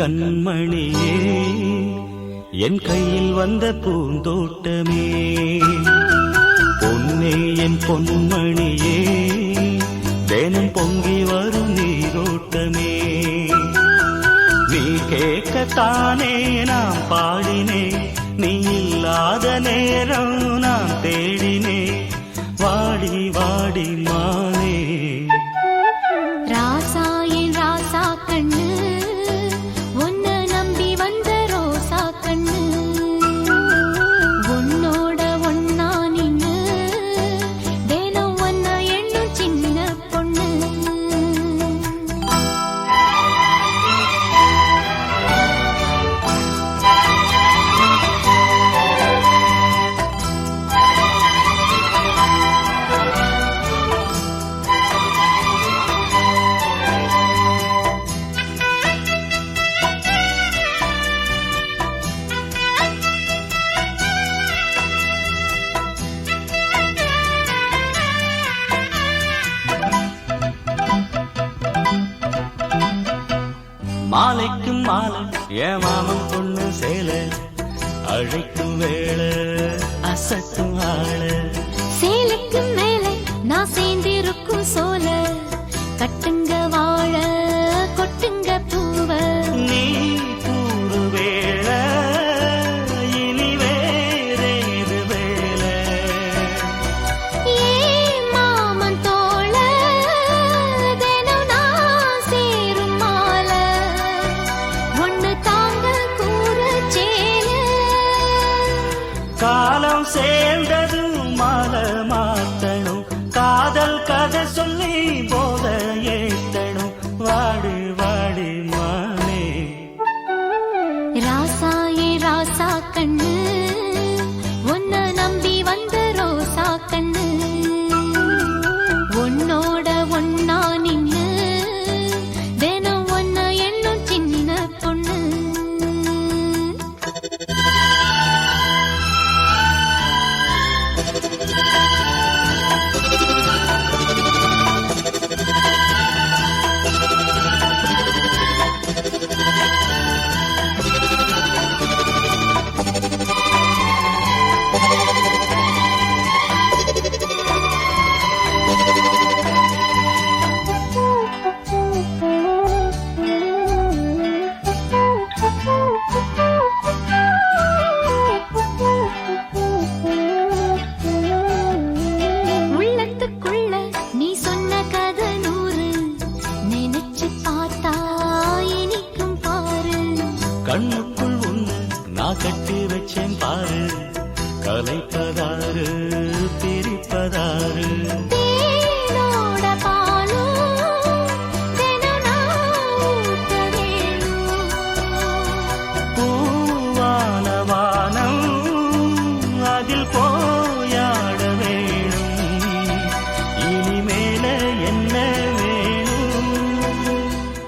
கண்மணியே என் கையில் வந்த பூந்தோட்டமே பொன்னே என் பொன்மணியே தினம் பொங்கி வரும் நீரோட்டமே நீ கேட்கத்தானே நான் பாடினே நீ இல்லாத நேரம் நான் தேடினே வாடி வாடி மானே ராசா என் ராசா கண்ணு உன்னை நம்பி வந்த ரோசா கண்ணு உன்னோட ஒன்னா நின்னு தினம் ஒன்ன எண்ணும் சின்ன பொண்ணு மாலைக்கும் மாலை என் மாமன் பொண்ணு சேல அழைக்கும் வேளை அசத்தும் ஆள சேலைக்கு மேலே நான் சேர்ந்திருக்கும் சோல கட்டுங்க வாழ கொட்டுங்க பூவ நீ கூறு வேளை இனி வேறேது வேளை ஏ மாமன் தோள தினம் நான் சேரும் மால ஒன்னு தாங்க கூற சேல காலம் சேர்ந்ததும் மாலை மாத்தணும் காதல் கதை சொல்லி போத ஏத்தணும் வாடி வாடி மானே ராசா ஏ ராசா கண்ணு உன்னை நம்பி வந்த ரோசா கண்ணு உன்னோட ஒன்னா நின்னு தினம் ஒன்ன எண்ணும் சின்ன பொண்ணு உள்ளத்துக்குள்ள நீ சொன்ன கதை நூறு நினைச்சு பார்த்தா இனிக்கும் பாரு கண்ணுக்குள் ஒண்ணு நான் கட்டி வச்சேன் பாரு கலைப்பதாரு